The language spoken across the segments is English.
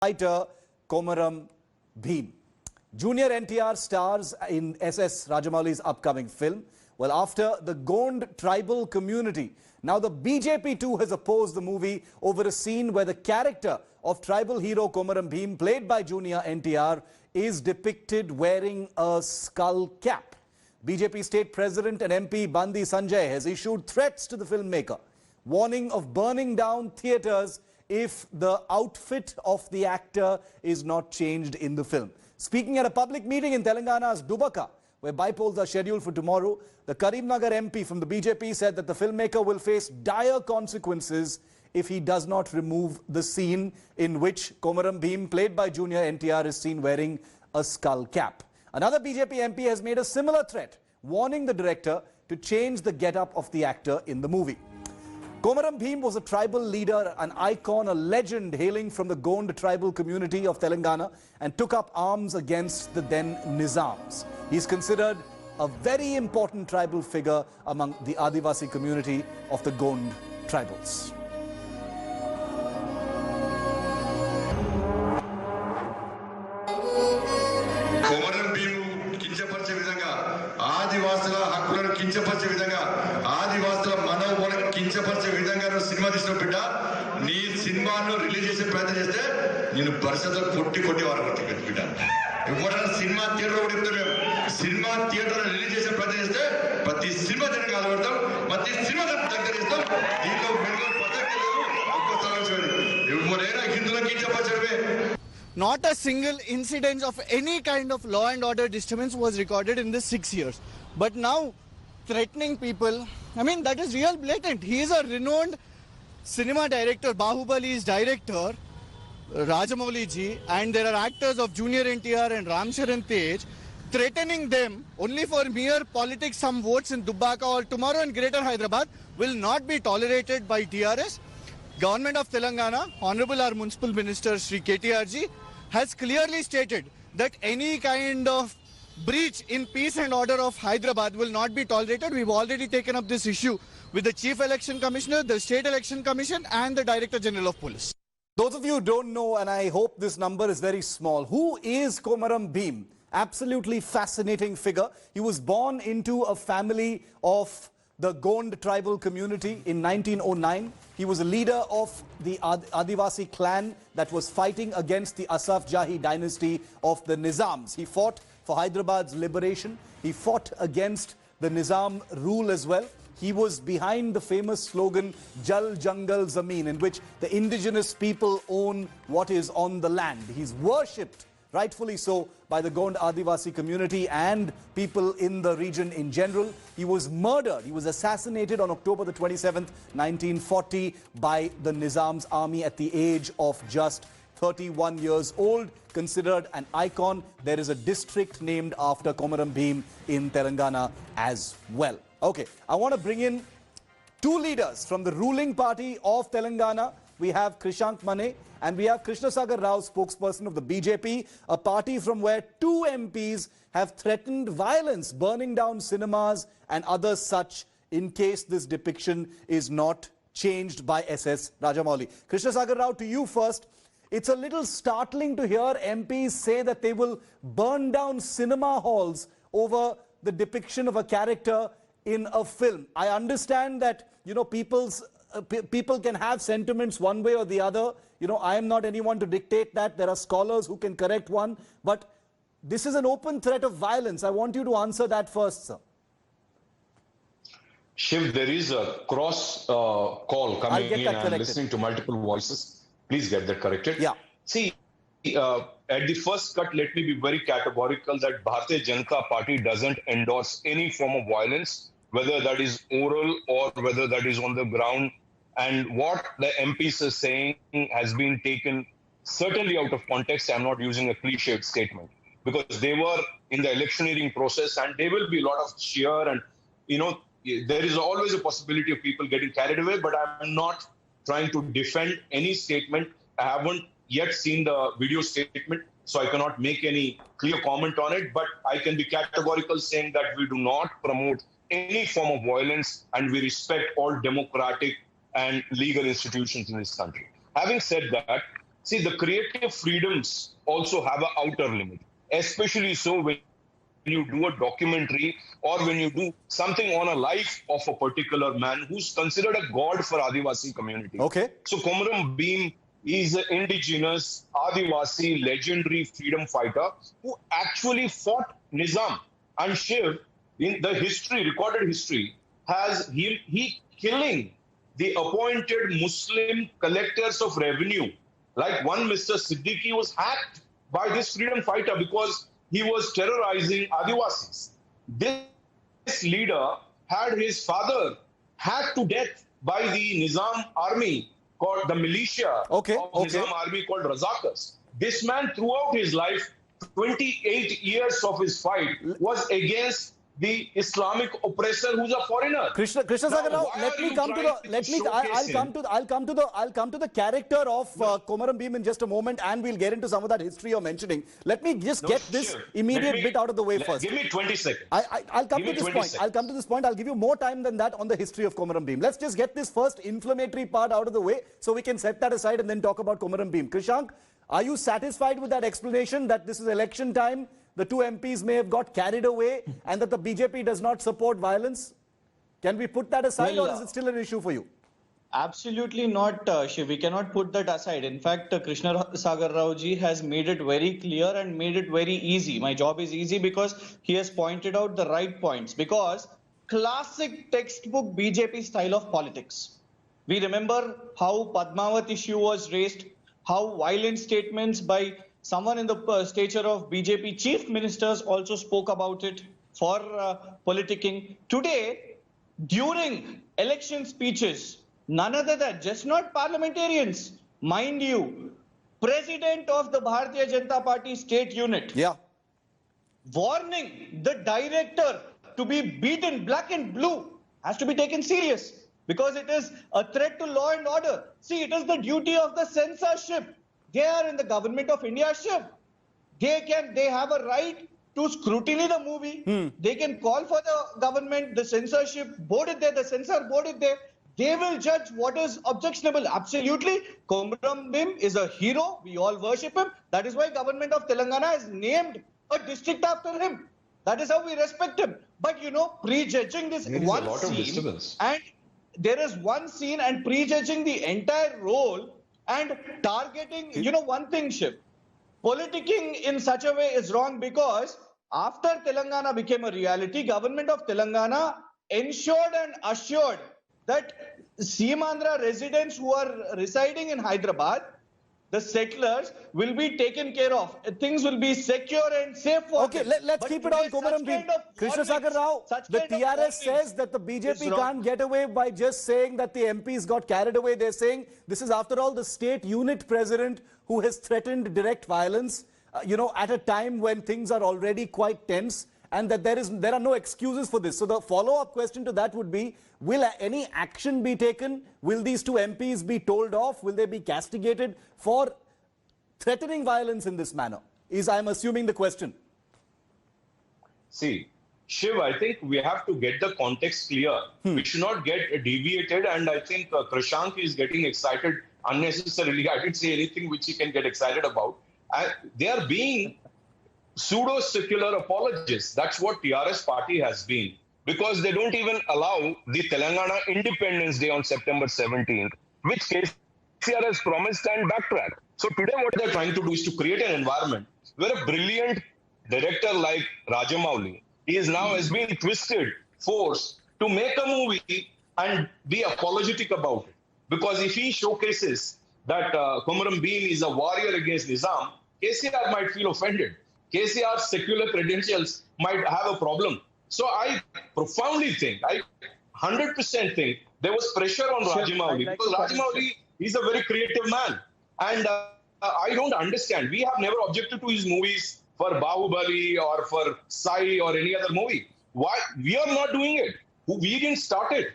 fighter Komaram Bheem. Junior NTR stars in S.S. Rajamouli's upcoming film. Well, after the Gond tribal community, now the BJP too has opposed the movie over a scene where the character of tribal hero Komaram Bheem, played by Junior NTR, is depicted wearing a skull cap. BJP State President and MP Bandi Sanjay has issued threats to the filmmaker, warning of burning down theatres if the outfit of the actor is not changed in the film. Speaking at a public meeting in Telangana's Dubaka, where bypolls are scheduled for tomorrow, the Karimnagar MP from the BJP said that the filmmaker will face dire consequences if he does not remove the scene in which Komaram Bheem, played by Junior NTR, is seen wearing a skull cap. Another BJP MP has made a similar threat, warning the director to change the get-up of the actor in the movie. Komaram Bheem was a tribal leader, an icon, a legend hailing from the Gond tribal community of Telangana, and took up arms against the then Nizams. He is considered a very important tribal figure among the Adivasi community of the Gond tribals. Komaram Bheem కించపరిచే విధంగా ఆదివాసుల హక్కులను కించపరిచే విధంగా ఆదివాసుల మనోబలం కించపరిచే విధంగా సినిమా తీసిన బిడ్డ నీ సినిమాను రిలీజ్ చేసే ప్రయత్నం చేస్తే నేను పరిస్థితులు కొట్టి వారు బిడ్డ ఎవరైనా సినిమా థియేటర్ కూడా చెప్తారు సినిమా థియేటర్ రిలీజ్ చేసే ప్రయత్నం చేస్తే ప్రతి సినిమా జనగా ఆదపడతాం ప్రతి సినిమా దగ్గర ఇస్తాం దీంట్లో మెరుగు ప్రసక్తి లేదు ఎవరైనా హిందువులను కించపరచడమే. Not a single incident of any kind of law and order disturbance was recorded in this 6 years. But now, threatening people, I mean, that is real blatant. He is a renowned cinema director, Bahubali's director, Rajamouli ji, and there are actors of Junior NTR and Ram Charan Tej, threatening them only for mere politics, some votes in Dubaka or tomorrow in Greater Hyderabad, will not be tolerated by TRS. Government of Telangana, Honorable our Municipal Minister Shri KTR ji, has clearly stated that any kind of breach in peace and order of Hyderabad will not be tolerated. We've already taken up this issue with the Chief Election Commissioner, the State Election Commission and the Director General of Police. Those of you who don't know, and I hope this number is very small, who is Komaram Bheem? Absolutely fascinating figure. He was born into a family of the Gond tribal community in 1909. He was a leader of the Adivasi clan that was fighting against the Asaf Jahi dynasty of the Nizams. He fought for Hyderabad's liberation. He fought against the Nizam rule as well. He was behind the famous slogan Jal Jangal Zameen, in which the indigenous people own what is on the land. He's worshipped, rightfully so, by the Gond Adivasi community and people in the region in general. He was murdered, he was assassinated on October the 27th, 1940 by the Nizam's army at the age of just 31 years old, considered an icon. There is a district named after Komaram Bheem in Telangana as well. Okay, I want to bring in two leaders from the ruling party of Telangana. We have Krishank Mane and we have Krishna Sagar Rao, spokesperson of the BJP, a party from where two MPs have threatened violence, burning down cinemas and others such in case this depiction is not changed by S.S. Rajamouli. Krishna Sagar Rao, to you first. It's a little startling to hear MPs say that they will burn down cinema halls over the depiction of a character in a film. I understand that, you know, people can have sentiments one way or the other. You know, I am not anyone to dictate that. There are scholars who can correct one. But this is an open threat of violence. I want you to answer that first, sir. Shiv, there is a cross call coming in and listening to multiple voices. Please get that corrected. Yeah. See, at the first cut, let me be very categorical that Bharatiya Janata Party doesn't endorse any form of violence, whether that is oral or whether that is on the ground. And what the MPs are saying has been taken certainly out of context. I'm not using a cliched statement because they were in the electioneering process and there will be a lot of cheer and, you know, there is always a possibility of people getting carried away, but I'm not trying to defend any statement. I haven't yet seen the video statement, so I cannot make any clear comment on it, but I can be categorical saying that we do not promote any form of violence and we respect all democratic and legal institutions in this country. Having said that, See, the creative freedoms also have an outer limit, especially so when you do a documentary or when you do something on a life of a particular man who's considered a god for Adivasi community. Okay. So Komaram Bhim is an indigenous Adivasi legendary freedom fighter who actually fought Nizam. And Shiv, in the history, recorded history, has he killing the appointed Muslim collectors of revenue. Like one Mr. Siddiqui was hacked by this freedom fighter because he was terrorizing Adivasis. This leader had his father hacked to death by the Nizam army called the militia of Nizam army called Razakars. This man throughout his life, 28 years of his fight was against the Islamic oppressor who's a foreigner. Krishna Sagar Rao, I'll come to the character of Komaram Bhim in just a moment, and we'll get into some of that history you're mentioning. Let me just get this immediate bit out of the way first. Give me 20 seconds. I'll come to this point. I'll come to this point. I'll give you more time than that on the history of Komaram Bhim. Let's just get this first inflammatory part out of the way so we can set that aside and then talk about Komaram Bhim. Krishank, are you satisfied with that explanation that this is election time? The two MPs may have got carried away and that the BJP does not support violence? Can we put that aside, or is it still an issue for you? Absolutely not, Shiv. We cannot put that aside. In fact, Krishna Sagar Rao ji has made it very clear and made it very easy. My job is easy because he has pointed out the right points. Because classic textbook BJP style of politics. We remember how Padmavat issue was raised, how violent statements by someone in the stature of BJP chief ministers also spoke about it for politicking. Today, during election speeches, none other than, just not parliamentarians, mind you, President of the Bharatiya Janata Party state unit, warning the director to be beaten black and blue has to be taken serious because it is a threat to law and order. See, it is the duty of the censorship. They are in the government of India, Shiv. They have a right to scrutiny the movie. They can call for the government, the censorship board is there, the censor board is there. They will judge what is objectionable. Absolutely. Komaram Bhim is a hero. We all worship him. That is why government of Telangana has named a district after him. That is how we respect him. But you know, prejudging this one scene, and there is one scene and prejudging the entire role and targeting, you know, one thing, Shiv, politicking in such a way is wrong because after Telangana became a reality, government of Telangana ensured and assured that Seemandhra residents who are residing in Hyderabad, the settlers, will be taken care of. Things will be secure and safe for them. Let's keep it on Komaram Bhim. Krishna Sagar Rao, the TRS says that the BJP can't get away by just saying that the MPs got carried away. They're saying this is, after all, the state unit president who has threatened direct violence, you know, at a time when things are already quite tense, and that there are no excuses for this. So the follow-up question to that would be, will any action be taken? Will these two MPs be told off? Will they be castigated for threatening violence in this manner? I'm assuming, the question. See, Shiv, I think we have to get the context clear. We should not get deviated, and I think Krishank is getting excited unnecessarily. I didn't say anything which he can get excited about. They are being pseudo-secular apologists. That's what TRS party has been. Because they don't even allow the Telangana Independence Day on September 17th, which KCR has promised and backtracked. So today what they're trying to do is to create an environment where a brilliant director like Rajamouli has been twisted, forced to make a movie and be apologetic about it. Because if he showcases that Komaram Bhim is a warrior against Nizam, KCR might feel offended. KCR's secular credentials might have a problem. So I profoundly think, I 100% think there was pressure on Rajamouli because Rajamouli is a very creative man. And I don't understand. We have never objected to his movies for Bahubali or for Sai or any other movie. Why? We are not doing it. We didn't start it.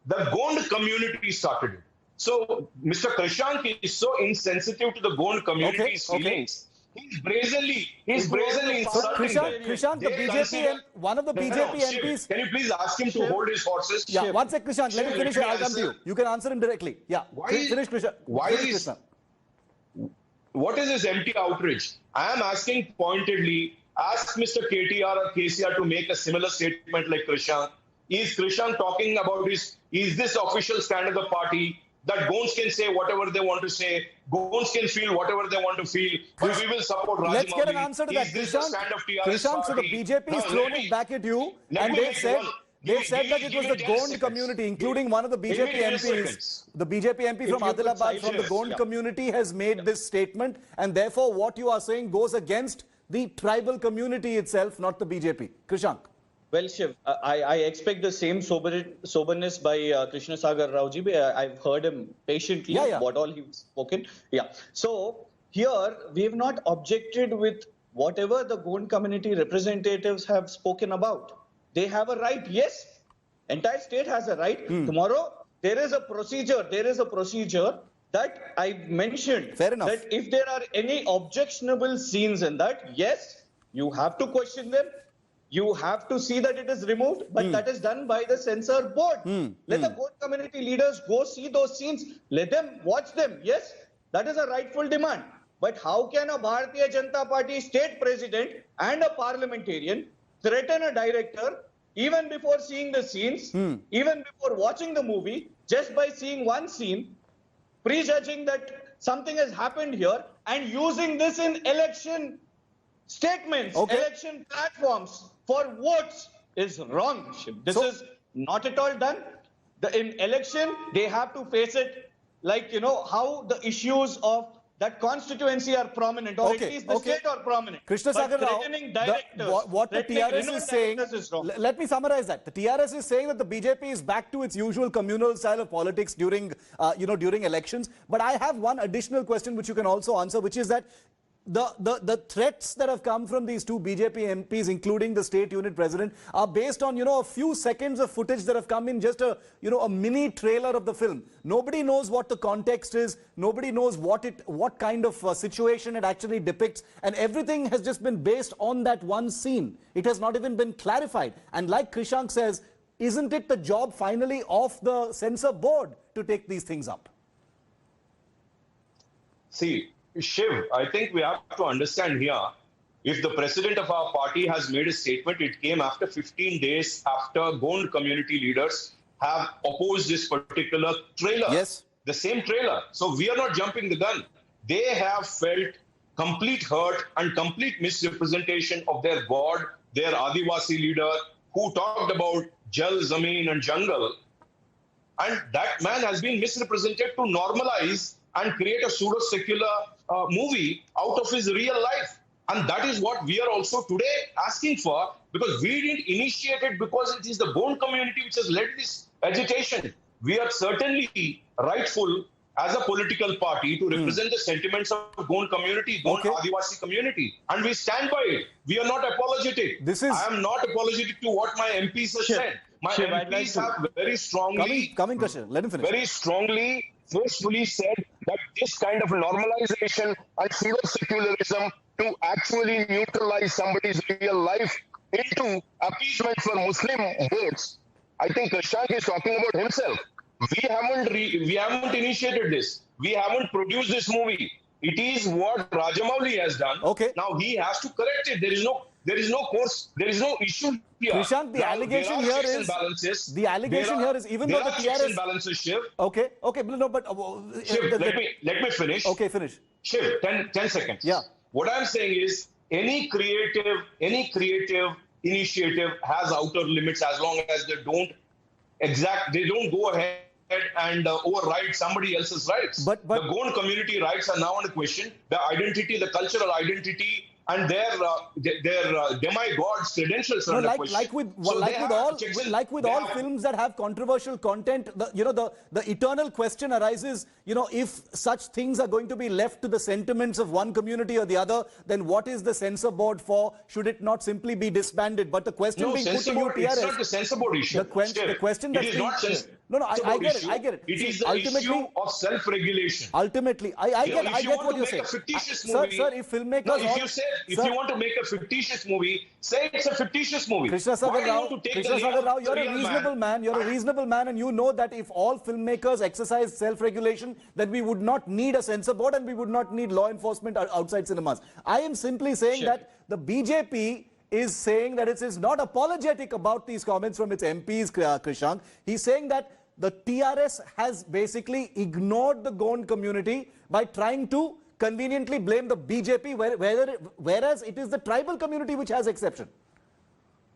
The Gond community started it. So Mr. Krishank is so insensitive to the Gond community's feelings. He's brazenly insulting them. Krishank, the BJP, one of the BJP MPs... Can you please ask him to hold his horses? Yeah, one sec, Krishank. Let me finish. I'll come to you. You can answer him directly. Yeah, finish, Krishank. Why is... What is this empty outrage? I am asking pointedly, ask Mr. KTR or KCR to make a similar statement like Krishank. Is Krishank talking about is this official stand of the party? That Goans can say whatever they want to say, Goans can feel whatever they want to feel, but we will support Rajamouli. Let's get an answer to that, Is this the Krishank. stand of TRS Krishank, so the party? BJP is Now, thrown let it me- back at you, let and me they make said one- they give said me- that it give was me the 10 Gond seconds. community, including one of the Give me BJP 10 MPs. seconds. The BJP MP from you could Adilabad, cite from the this, Gond yeah. community, has made this statement, and therefore what you are saying goes against the tribal community itself, not the BJP. Krishank. Well, Shiv, I expect the same soberness by Krishna Sagar Raoji. I've heard him patiently, Yeah. what all he's spoken. Yeah. So here, we have not objected with whatever the Gond community representatives have spoken about. They have a right, yes. Entire state has a right. Tomorrow, there is a procedure that I mentioned. Fair enough. That if there are any objectionable scenes in that, yes, you have to question them. You have to see that it is removed, but that is done by the censor board. Let the Gond community leaders go see those scenes. Let them watch them. Yes, that is a rightful demand. But how can a Bharatiya Janata Party state president and a parliamentarian threaten a director even before seeing the scenes, even before watching the movie, just by seeing one scene, prejudging that something has happened here and using this in election statements, Okay. election platforms for votes is wrong. Shiv. This So- is not at all done. In election, they have to face it like, how the issues of that constituency are prominent, or Okay, at least the okay. state are prominent. Krishna But Sagar Rao, threatening directors, what the threatening TRS renowned is saying, directors is wrong. let me summarize that. The TRS is saying that the BJP is back to its usual communal style of politics during, during elections. But I have one additional question which you can also answer, which is that the threats that have come from these two BJP MPs, including the state unit president, are based on, a few seconds of footage that have come in just a mini trailer of the film. Nobody knows what the context is. Nobody knows what kind of situation it actually depicts. And everything has just been based on that one scene. It has not even been clarified. And like Krishank says, isn't it the job finally of the censor board to take these things up? See, Shiv, I think we have to understand here, if the president of our party has made a statement, it came after 15 days after Gond community leaders have opposed this particular trailer. Yes. The same trailer. So we are not jumping the gun. They have felt complete hurt and complete misrepresentation of their God, their Adivasi leader, who talked about Jal, Zameen and Jungle. And that man has been misrepresented to normalize and create a pseudo-secular movie out of his real life. And that is what we are also today asking for, because we didn't initiate it because it is the Gond community which has led this agitation. We are certainly rightful as a political party to represent the sentiments of the Gond community, Gond Okay. Adivasi community. And we stand by it. We are not apologetic. I am not apologetic to what my MPs have said. My Shiv, I'd like MPs to- have very strongly Coming, Krishna, let him finish. very strongly, forcefully said that this kind of normalization and pseudo-secularism to actually neutralize somebody's real life into appeasement for Muslim votes. I think Krishank is talking about himself. We haven't initiated this. We haven't produced this movie. It is what Rajamouli has done. Okay. Now he has to correct it. There is no course. There is no issue here. Krishank, the Now, allegation there are here checks and is- balances. the allegation There are- here is even there though the are checks TRS and balances, Shiv. Okay, but Shiv, let me finish. Okay, finish. Shiv, 10 seconds. Yeah. What I'm saying is any creative initiative has outer limits as long as they don't go ahead and override somebody else's rights. But- the Gond community rights are now under question. The identity, the cultural identity, and their demigods' credentials are No, under like question. So they have checks and- they all have- films that have controversial content, the eternal question arises, if such things are going to be left to the sentiments of one community or the other, then what is the censor board for? Should it not simply be disbanded? But the question No, being put censor to you, board, it's TRS, not the censor board issue. the question Shiv, that's it is being- not No, no, I get it. issue. I get it. It See, is the ultimately, issue of self-regulation. ultimately, I If get you what want to you're make saying. a fictitious Sir, movie, sir, if filmmakers, no, if sir, you want to make a fictitious movie, say it's a fictitious movie. Krishna Why Sagar do you Rao, want to take Krishna the name Sagar of Rao, the you're a real reasonable man. You're a reasonable man, and you know that if all filmmakers exercise self-regulation, then we would not need a censor board and we would not need law enforcement outside cinemas. I am simply saying Sure. that the BJP is saying that it is not apologetic about these comments from its MPs, Krishank. He's saying that the TRS has basically ignored the Gond community by trying to conveniently blame the BJP, whereas it is the tribal community which has exception.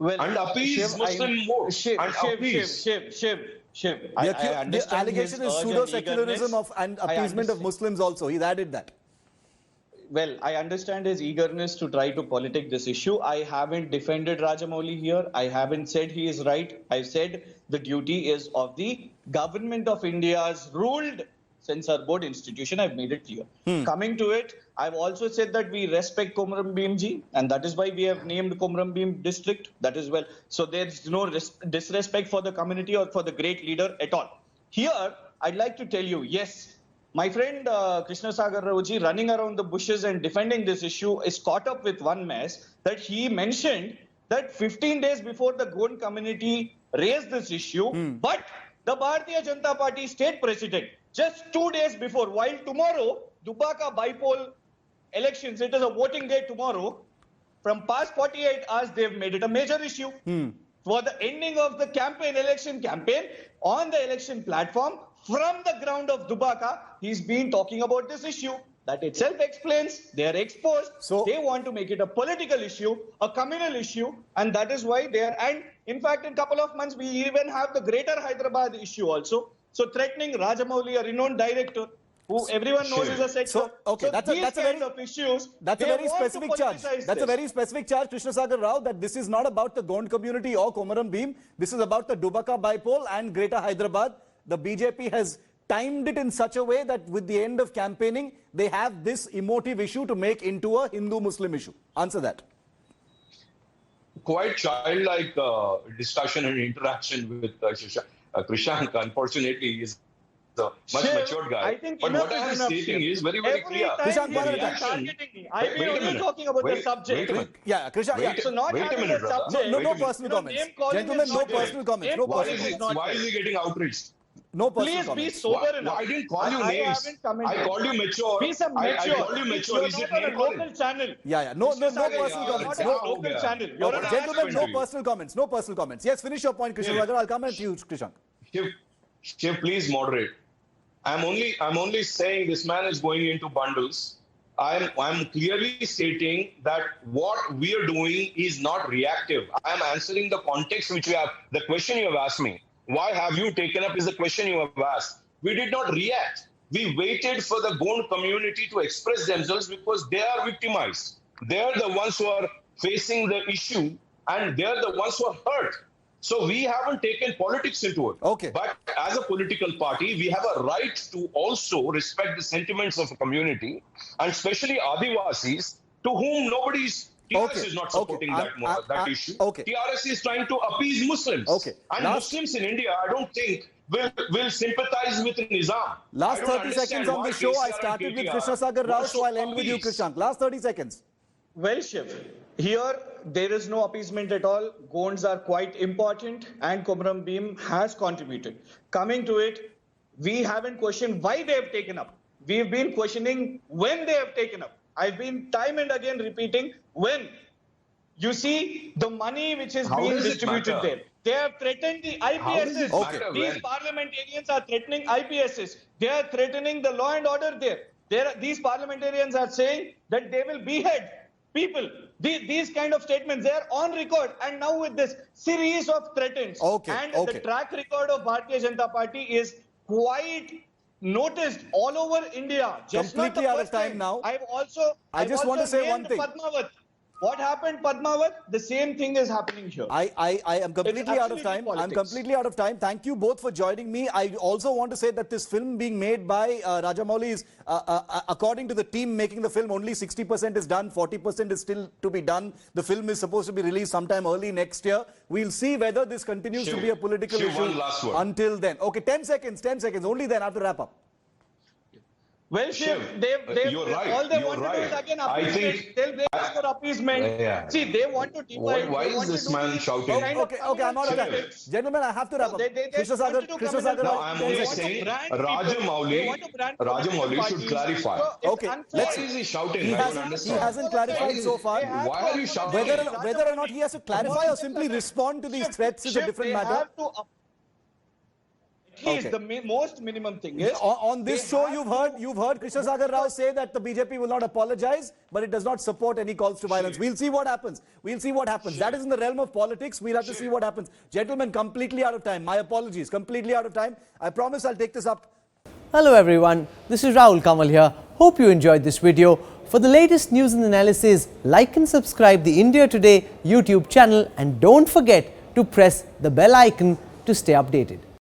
Well, And appease Muslim votes. Shiv, And appease. Shiv. The, I understand the allegation his is urge and pseudo-secularism eagerness. and I appeasement of understand. Muslims also. He's added that. Well, I understand his eagerness to try to politic this issue. I haven't defended Rajamouli here. I haven't said he is right. I've said the duty is of the government of India's ruled censor board institution. I've made it clear. Coming to it, I've also said that we respect Komaram Bhimji, and that is why we have named Komaram Bhim district. That is well. So there's no disrespect for the community or for the great leader at all. Here, I'd like to tell you, yes, my friend Krishna Sagar Rauji running around the bushes and defending this issue is caught up with one mess that he mentioned that 15 days before the Gond community raised this issue, but the Bharatiya Janata Party state president just 2 days before, while tomorrow, Dubaka bypoll elections, it is a voting day tomorrow, from past 48 hours, they've made it a major issue. For the ending of the election campaign, on the election platform, from the ground of Dubaka, he's been talking about this issue. That itself explains they are exposed. So- they want to make it a political issue, a communal issue, and that is why they are. And in fact, in a couple of months, we even have the Greater Hyderabad issue also. So threatening Rajamouli, a renowned director, who everyone knows is a sector. So, okay, that's a these very- kind of issues. That's a they very want to specific charge. politicize That's a this. very specific charge, Krishna Sagar Rao, that this is not about the Gond community or Komaram Bhim. This is about the Dubaka bypoll and Greater Hyderabad. The BJP has timed it in such a way that with the end of campaigning, they have this emotive issue to make into a Hindu-Muslim issue. Answer that. Quite childlike discussion and interaction with Krishank. Unfortunately, he is a much Shiv, matured guy. I think But enough what I am is enough, stating Shiv. is very, very Every clear. time Krishank, he one at a is time. targeting me. Wait I've a been only minute. talking about the Wait subject. a minute. Yeah, Krishna. Wait Yeah. a So not Wait a having minute, the brother. subject. No Wait a minute. personal comments. name calling Gentlemen, is no not personal right. comments. Name No calling personal is comments. not Why is right. he getting outraged? No personal Please be comments. sober enough. I didn't call you I names. haven't commented. I called you mature. Be some I mature. called you mature. You're Is it not on a name calling? local channel. Yeah. No Krishna Sagar, personal you're comments. not No. on a local channel. You're Okay, on a Gentlemen, happened no to you? personal comments. No personal comments. Yes, finish your point, Krishna Yeah. Sagar. I'll come at you, Krishank. Shiv, please moderate. I'm only saying this man is going into bundles. I'm clearly stating that what we are doing is not reactive. I'm answering the context which you have. The question you have asked me, why have you taken up, is the question you have asked. We did not react. We waited for the Gond community to express themselves because they are victimized. They are the ones who are facing the issue and they are the ones who are hurt. So we haven't taken politics into it. Okay. But as a political party, we have a right to also respect the sentiments of a community, and especially Adivasis, to whom nobody's TRS is not supporting that issue. Okay. TRS is trying to appease Muslims. Okay. And Muslims in India, I don't think, will sympathize with Nizam. Last I don't 30 seconds understand on the why show. I KCR and started with KTR Krishna Sagar Rao, wants so to I'll end with you, appease. Krishank. Last 30 seconds. Well, Shiv, here there is no appeasement at all. Gonds are quite important and Komaram Bhim has contributed. Coming to it, we haven't questioned why they have taken up. We've been questioning when they have taken up. I've been time and again repeating when. You see the money which is How being does it distributed matter? there. They have threatened the How does it IPSs. matter These when? parliamentarians are threatening IPSs. They are threatening the law and order there. These parliamentarians are saying that they will behead people. These kind of statements, they are on record. And now with this series of threats, Okay, and okay. the track record of Bharatiya Janata Party is quite noticed all over India. Just Completely not out the of first time now. I've also I just want to say one named thing. Padmavat. What happened, Padmavat? The same thing is happening here. I am completely out of absolutely time. I'm politics. completely out of time. Thank you both for joining me. I also want to say that this film being made by Rajamouli is, according to the team making the film, only 60% is done, 40% is still to be done. The film is supposed to be released sometime early next year. We'll see whether this continues to be a political issue one last word. until then. Okay, 10 seconds, only then I have to wrap up. Well, Shiv, they've you're right. all they You're want to do is right. again I appeasement. think- They'll wait for appeasement. Yeah. See, they want to divide. Why They is want to this do man these shouting? kind of Okay, I'm out of time. politics. Gentlemen, I have to wrap up. They Krishna Sagar, wanted to come Krishna in and Sagar, No, fight. I'm They only want to saying brand people. They want to brand Rajamouli political should parties. clarify. So it's Okay, unfair. let's- Why is he shouting? He I don't hasn't, understand. he hasn't clarified so far. Why are you shouting? Whether or not he has to clarify or simply respond to these threats is a Shiv, different they matter. have to at least Okay. the most minimum thing is On this they show, have you've heard Krishna Sagar Rao say that the BJP will not apologize, but it does not support any calls to violence. We'll see what happens. That is in the realm of politics. We'll have to see what happens. Gentlemen, completely out of time. My apologies. Completely out of time. I promise I'll take this up. Hello everyone, this is Rahul Kamal here. Hope you enjoyed this video. For the latest news and analysis, like and subscribe the India Today YouTube channel and don't forget to press the bell icon to stay updated.